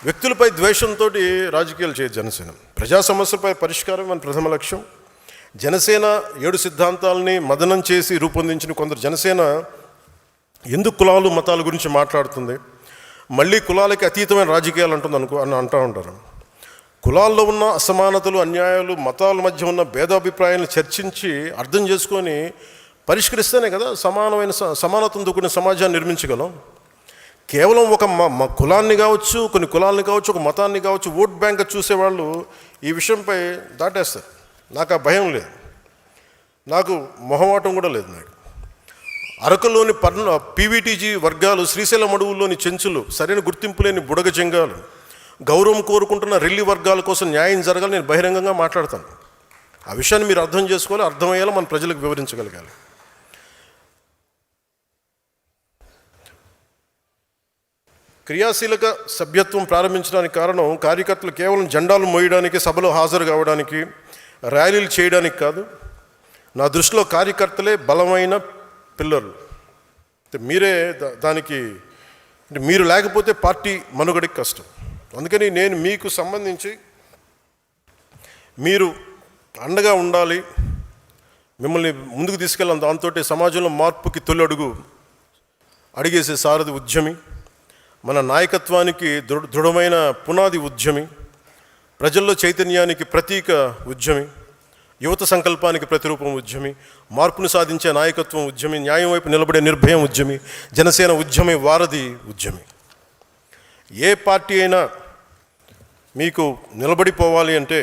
వ్యక్తులపై ద్వేషంతో రాజకీయాలు చేయదు జనసేన. ప్రజా సమస్యలపై పరిష్కారం మన ప్రథమ లక్ష్యం. జనసేన 7 సిద్ధాంతాలని మదనం చేసి రూపొందించిన కొందరు జనసేన ఎందుకు కులాలు మతాల గురించి మాట్లాడుతుంది, మళ్ళీ కులాలకి అతీతమైన రాజకీయాలు అని అంటూ ఉంటారు. కులాల్లో ఉన్న అసమానతలు, అన్యాయాలు, మతాల మధ్య ఉన్న భేదాభిప్రాయాలను చర్చించి అర్థం చేసుకొని పరిష్కరిస్తేనే కదా సమానతతో కూడిన సమాజాన్ని నిర్మించగలం. కేవలం ఒక కులాన్ని కావచ్చు, కొన్ని కులాలని కావచ్చు, ఒక మతాన్ని కావచ్చు, ఓట్ బ్యాంక్ చూసేవాళ్ళు ఈ విషయంపై దాటేస్తారు. నాకు ఆ భయం లేదు, నాకు మొహమాటం కూడా లేదు. నాకు అరకులోని పీవీటీజీ వర్గాలు, శ్రీశైలం అడవుల్లోని చెంచులు, సరైన గుర్తింపు లేని బుడగ జంగాలు, గౌరవం కోరుకుంటున్న రెల్లి వర్గాల కోసం న్యాయం జరగాలి నేను బహిరంగంగా మాట్లాడతాను. ఆ విషయాన్ని మీరు అర్థం చేసుకోవాలి, అర్థమయ్యేలా మన ప్రజలకు వివరించగలగాలి. క్రియాశీలక సభ్యత్వం ప్రారంభించడానికి కారణం కార్యకర్తలు కేవలం జెండాలు మోయడానికి, సభలో హాజరు కావడానికి, ర్యాలీలు చేయడానికి కాదు. నా దృష్టిలో కార్యకర్తలే బలమైన పిల్లలు. మీరే దానికి మీరు లేకపోతే పార్టీ మనుగడకి కష్టం. అందుకని నేను మీకు సంబంధించి మీరు అండగా ఉండాలి, మిమ్మల్ని ముందుకు తీసుకెళ్ళాలి. దాంతో సమాజంలో మార్పుకి తొలి అడుగు అడిగేసే సారథి ఉద్యమి, మన నాయకత్వానికి దృఢమైన పునాది ఉద్యమి, ప్రజల్లో చైతన్యానికి ప్రతీక ఉద్యమి, యువత సంకల్పానికి ప్రతిరూపం ఉద్యమి, మార్పును సాధించే నాయకత్వం ఉద్యమి, న్యాయం వైపు నిలబడే నిర్భయం ఉద్యమి, జనసేన ఉద్యమి వారధి ఉద్యమి. ఏ పార్టీ అయినా మీకు నిలబడిపోవాలి అంటే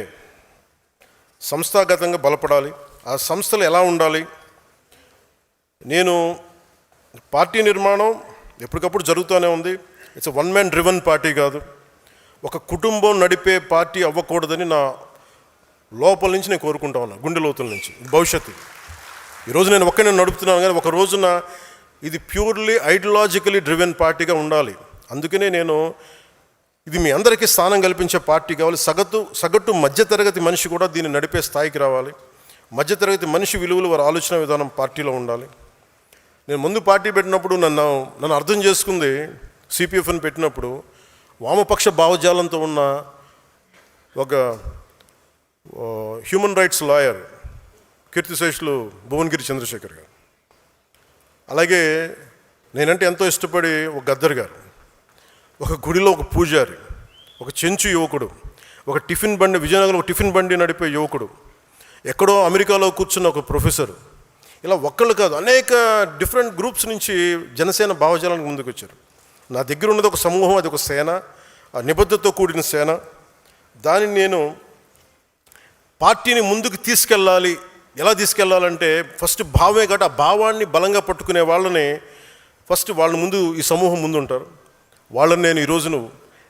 సంస్థాగతంగా బలపడాలి. ఆ సంస్థలు ఎలా ఉండాలి? నేను పార్టీ నిర్మాణం ఎప్పటికప్పుడు జరుగుతూనే ఉంది. It's one man driven party కాదు, ఒక కుటుంబం నడిపే పార్టీ అవ్వకూడదని నా లోపల నుంచి నేను కోరుకుంటా ఉన్నాను, గుండె లోతుల నుంచి. భవిష్యత్తు ఈరోజు నేను ఒక్కనే నడుపుతున్నాను, కానీ ఒక రోజున ఇది ప్యూర్లీ ఐడియాలజికలీ డ్రివెన్ పార్టీగా ఉండాలి. అందుకనే నేను ఇది మీ అందరికీ స్థానం కల్పించే పార్టీ కావాలి. సగటు మధ్యతరగతి మనిషి కూడా దీన్ని నడిపే స్థాయికి రావాలి. మధ్యతరగతి మనిషి విలువలు, వారి ఆలోచన విధానం పార్టీలో ఉండాలి. నేను ముందు పార్టీ పెట్టినప్పుడు నన్ను అర్థం చేసుకుంది, సిపిఎఫ్ని పెట్టినప్పుడు వామపక్ష భావజాలంతో ఉన్న ఒక హ్యూమన్ రైట్స్ లాయర్, కీర్తిశేషులు భువనగిరి చంద్రశేఖర్ గారు, అలాగే నేనంటే ఎంతో ఇష్టపడి ఒక గద్దర్ గారు, ఒక గుడిలో ఒక పూజారి, ఒక చెంచు యువకుడు, ఒక టిఫిన్ బండి, విజయనగరంలో ఒక టిఫిన్ బండి నడిపే యువకుడు, ఎక్కడో అమెరికాలో కూర్చున్న ఒక ప్రొఫెసర్, ఇలా ఒక్కళ్ళు కాదు అనేక డిఫరెంట్ గ్రూప్స్ నుంచి జనసేన భావజాలానికి ముందుకు వచ్చారు. నా దగ్గర ఉన్నది ఒక సమూహం, అది ఒక సేన, ఆ నిబద్ధతతో కూడిన సేన. దానిని నేను పార్టీని ముందుకు తీసుకెళ్ళాలి. ఎలా తీసుకెళ్ళాలంటే ఫస్ట్ భావమే కాబట్టి ఆ భావాన్ని బలంగా పట్టుకునే వాళ్ళని ఫస్ట్ వాళ్ళ ముందు ఈ సమూహం ముందు ఉంటారు. వాళ్ళని నేను ఈరోజును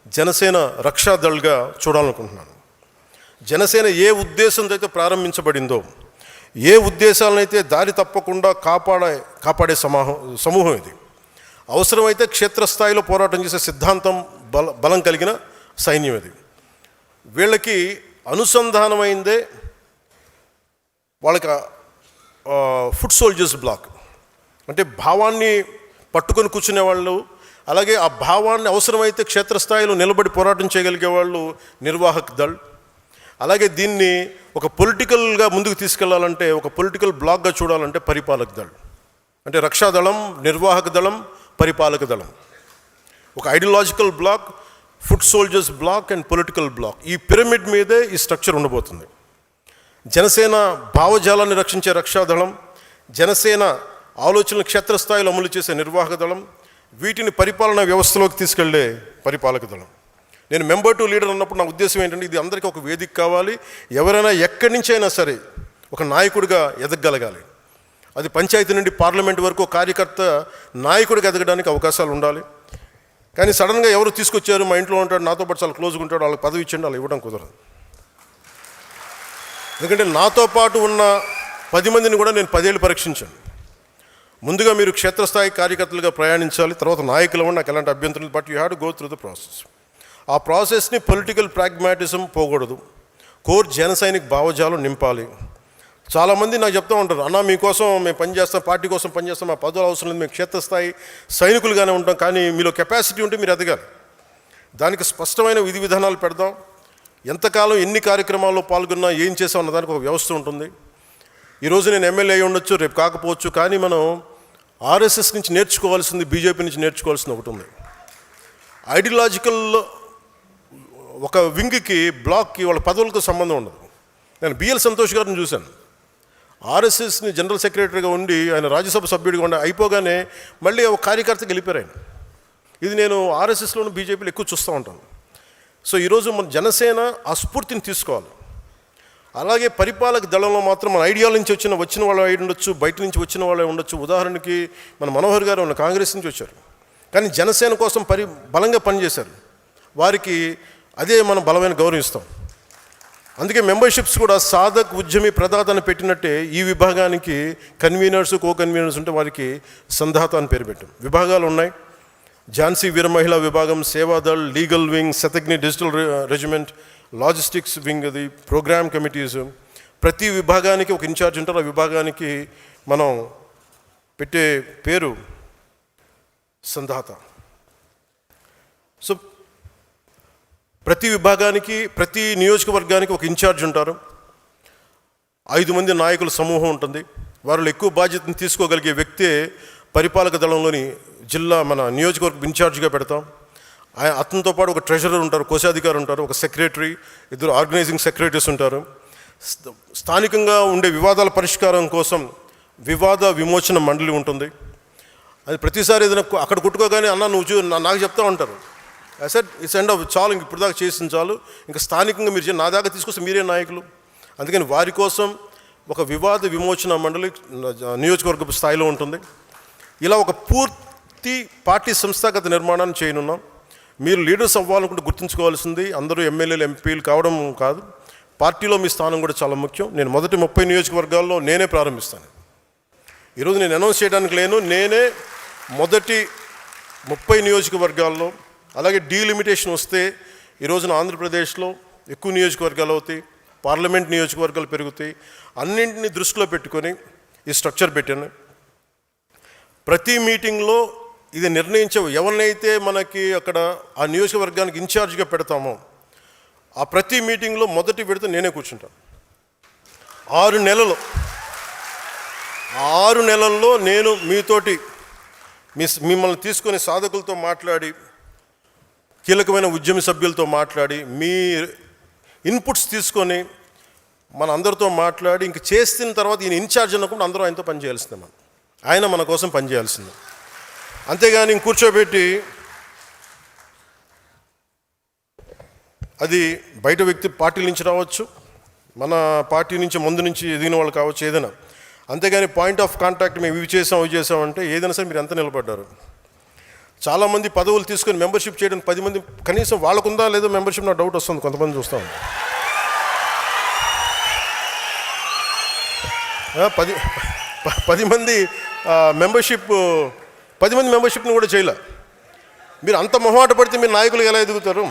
జనసేన రక్షాదళ్గా చూడాలనుకుంటున్నాను. జనసేన ఏ ఉద్దేశంతో అయితే ప్రారంభించబడిందో, ఏ ఉద్దేశాలనైతే దారి తప్పకుండా కాపాడే సమూహం ఇది. అవసరమైతే క్షేత్రస్థాయిలో పోరాటం చేసే సిద్ధాంతం బలం కలిగిన సైన్యం ఇది. వీళ్ళకి అనుసంధానమైందే వాళ్ళకి ఫుట్ సోల్జర్స్ బ్లాక్, అంటే భావాన్ని పట్టుకొని కూర్చునే వాళ్ళు, అలాగే ఆ భావాన్ని అవసరమైతే క్షేత్రస్థాయిలో నిలబడి పోరాటం చేయగలిగే వాళ్ళు నిర్వాహక్ దళ్. అలాగే దీన్ని ఒక పొలిటికల్గా ముందుకు తీసుకెళ్లాలంటే, ఒక పొలిటికల్ బ్లాక్గా చూడాలంటే పరిపాలక దళ్. అంటే రక్షాదళం, నిర్వాహక దళం, పరిపాలక దళం. ఒక ideological block, foot soldiers block and political block. ఈ పిరమిడ్ మీదే ఈ స్ట్రక్చర్ ఉండబోతుంది. జనసేన భావజాలాన్ని రక్షించే రక్షాదళం, జనసేన ఆలోచనలు క్షేత్రస్థాయిలో అమలు చేసే నిర్వాహక దళం, వీటిని పరిపాలనా వ్యవస్థలోకి తీసుకెళ్లే పరిపాలక దళం. నేను మెంబర్ టు లీడర్ అన్నప్పుడు నా ఉద్దేశం ఏంటంటే, ఇది అందరికీ ఒక వేదిక కావాలి. ఎవరైనా ఎక్కడి నుంచి అయినా సరే ఒక నాయకుడిగా ఎదగగలగాలి. అది పంచాయతీ నుండి పార్లమెంట్ వరకు కార్యకర్త నాయకుడిగా ఎదగడానికి అవకాశాలు ఉండాలి. కానీ సడన్గా ఎవరు తీసుకొచ్చారు, మా ఇంట్లో ఉంటాడు, నాతో పాటు చాలా క్లోజ్గా ఉంటాడు, వాళ్ళకి పదవి ఇచ్చండి, అలా ఇవ్వడం కుదరదు. ఎందుకంటే నాతో పాటు ఉన్న 10 మందిని కూడా నేను 10 ఏళ్ళు పరీక్షించాను. ముందుగా మీరు క్షేత్రస్థాయి కార్యకర్తలుగా ప్రయాణించాలి, తర్వాత నాయకులు అవ్వండి, నాకు ఎలాంటి అభ్యంతరం. But you have to go through the process. ఆ ప్రాసెస్ని పొలిటికల్ ప్రాగ్మాటిజం పోకూడదు, కోర్ జన సైనిక భావజాలం నింపాలి. చాలామంది నాకు చెప్తూ ఉంటారు, అన్న మీకోసం మేము పనిచేస్తాం, పార్టీ కోసం పనిచేస్తాం, మా పదవులు అవసరం లేదు, మేము క్షేత్రస్థాయి సైనికులుగానే ఉంటాం, కానీ మీలో కెపాసిటీ ఉంటే మీరు ఎదగాలి. దానికి స్పష్టమైన విధి విధానాలు పెడదాం. ఎంతకాలం ఎన్ని కార్యక్రమాల్లో పాల్గొన్నా ఏం చేసాం అన్న దానికి ఒక వ్యవస్థ ఉంటుంది. ఈరోజు నేను ఎమ్మెల్యే అయి ఉండొచ్చు, రేపు కాకపోవచ్చు, కానీ మనం ఆర్ఎస్ఎస్ నుంచి నేర్చుకోవాల్సింది, బీజేపీ నుంచి నేర్చుకోవాల్సింది ఒకటి ఉంది. ఐడియాలజికల్ ఒక వింగ్కి, బ్లాక్కి, వాళ్ళ పదవులతో సంబంధం ఉండదు. నేను బిఎల్ సంతోష్ గారిని చూశాను. ఆర్ఎస్ఎస్ని జనరల్ సెక్రటరీగా ఉండి ఆయన రాజ్యసభ సభ్యుడిగా ఉండి అయిపోగానే మళ్ళీ ఒక కార్యకర్తకి వెళ్ళిపోయారు ఆయన. ఇది నేను ఆర్ఎస్ఎస్లోను బీజేపీలో ఎక్కువ చూస్తూ ఉంటాను. సో ఈరోజు మన జనసేన ఆ స్ఫూర్తిని తీసుకోవాలి. అలాగే పరిపాలక దళంలో మాత్రం మన ఐడియాల నుంచి వచ్చిన వాళ్ళు అయి ఉండొచ్చు, బయట నుంచి వచ్చిన వాళ్ళే ఉండొచ్చు. ఉదాహరణకి మన మనోహర్ గారు ఉన్న కాంగ్రెస్ నుంచి వచ్చారు, కానీ జనసేన కోసం బలంగా పనిచేశారు. వారికి అదే మనం బలమైన గౌరవిస్తాం. అందుకే మెంబర్షిప్స్ కూడా సాధక్, ఉద్యమి, ప్రదాత అని పెట్టినట్టే ఈ విభాగానికి కన్వీనర్స్, కో కన్వీనర్స్ ఉంటే వారికి సంధాత అని పేరు పెట్టాం. విభాగాలు ఉన్నాయి. ఝాన్సీ వీర మహిళా విభాగం, Sevadal, legal wing, Shataghni digital regiment, logistics wing, అది ప్రోగ్రామ్ కమిటీస్. ప్రతి విభాగానికి ఒక ఇన్ఛార్జ్ ఉంటారు. ఆ విభాగానికి మనం పెట్టే పేరు సంధాత. సో ప్రతి విభాగానికి, ప్రతి నియోజకవర్గానికి ఒక ఇన్ఛార్జ్ ఉంటారు. 5 మంది నాయకుల సమూహం ఉంటుంది. వారిలో ఎక్కువ బాధ్యతను తీసుకోగలిగే వ్యక్తే పరిపాలక దళంలోని జిల్లా మన నియోజకవర్గం ఇన్ఛార్జ్గా పెడతాం. అతనితో పాటు ఒక ట్రెజరర్ ఉంటారు, కోశాధికారి ఉంటారు, ఒక సెక్రటరీ, 2 ఆర్గనైజింగ్ సెక్రటరీస్ ఉంటారు. స్థానికంగా ఉండే వివాదాల పరిష్కారం కోసం వివాద విమోచన మండలి ఉంటుంది. అది ప్రతిసారి ఏదైనా అక్కడ కుట్టుకోగానే అన్న నువ్వు నాకు చెప్తా ఉంటారు. సార్ ఇట్స్ ఎండ్ ఆఫ్ చాలు, ఇంక ఇప్పుడు దాకా చేసిన చాలు, ఇంకా స్థానికంగా మీరు నా దాకా తీసుకొస్తే మీరే నాయకులు. అందుకని వారి కోసం ఒక వివాద విమోచన మండలి నియోజకవర్గ స్థాయిలో ఉంటుంది. ఇలా ఒక పూర్తి పార్టీ సంస్థాగత నిర్మాణాన్ని చేయనున్నాం. మీరు లీడర్స్ అవ్వాలనుకుంటే గుర్తుంచుకోవాల్సింది అందరూ ఎమ్మెల్యేలు, ఎంపీలు కావడం కాదు, పార్టీలో మీ స్థానం కూడా చాలా ముఖ్యం. నేను మొదటి 30 నియోజకవర్గాల్లో నేనే ప్రారంభిస్తాను. ఈరోజు నేను అనౌన్స్ చేయడానికి లేను, నేనే మొదటి 30 నియోజకవర్గాల్లో. అలాగే డీలిమిటేషన్ వస్తే ఈ రోజున ఆంధ్రప్రదేశ్లో ఎక్కువ నియోజకవర్గాలు అవుతాయి, పార్లమెంట్ నియోజకవర్గాలు పెరుగుతాయి. అన్నింటినీ దృష్టిలో పెట్టుకొని ఈ స్ట్రక్చర్ పెట్టాను. ప్రతి మీటింగ్లో ఇది నిర్ణయించవు, ఎవరినైతే మనకి అక్కడ ఆ నియోజకవర్గానికి ఇన్ఛార్జ్గా పెడతామో ఆ ప్రతి మీటింగ్లో మొదటి విడత నేనే కూర్చుంటాను. 6 నెలల్లో నేను మీతోటి మిమ్మల్ని తీసుకొని సాధకులతో మాట్లాడి, కీలకమైన ఉద్యమ సభ్యులతో మాట్లాడి, మీ ఇన్పుట్స్ తీసుకొని మన అందరితో మాట్లాడి ఇంక చేసిన తర్వాత ఈయన ఇన్ఛార్జ్ అన్నప్పుడు అందరూ ఆయనతో పనిచేయాల్సిందే. ఆయన మన కోసం పనిచేయాల్సిందే. అంతేగాని ఇంక కూర్చోబెట్టి అది బయట వ్యక్తి పార్టీల నుంచి రావచ్చు, మన పార్టీ నుంచి ముందు నుంచి ఎదిగిన వాళ్ళు కావచ్చు, ఏదైనా. అంతేగాని పాయింట్ ఆఫ్ కాంటాక్ట్ మేము ఇవి చేసామంటే ఏదైనా సరే మీరు ఎంత నిలబడ్డారు. చాలామంది పదవులు తీసుకొని మెంబర్షిప్ చేయడానికి 10 మంది, కనీసం వాళ్ళకుందా లేదో మెంబర్షిప్, నాకు డౌట్ వస్తుంది. కొంతమంది చూస్తాం 10 మంది మెంబర్షిప్, 10 మంది మెంబర్షిప్ని కూడా చేయలే. మీరు అంత మొహమాట పడితే మీరు నాయకులు ఎలా ఎదుగుతారు?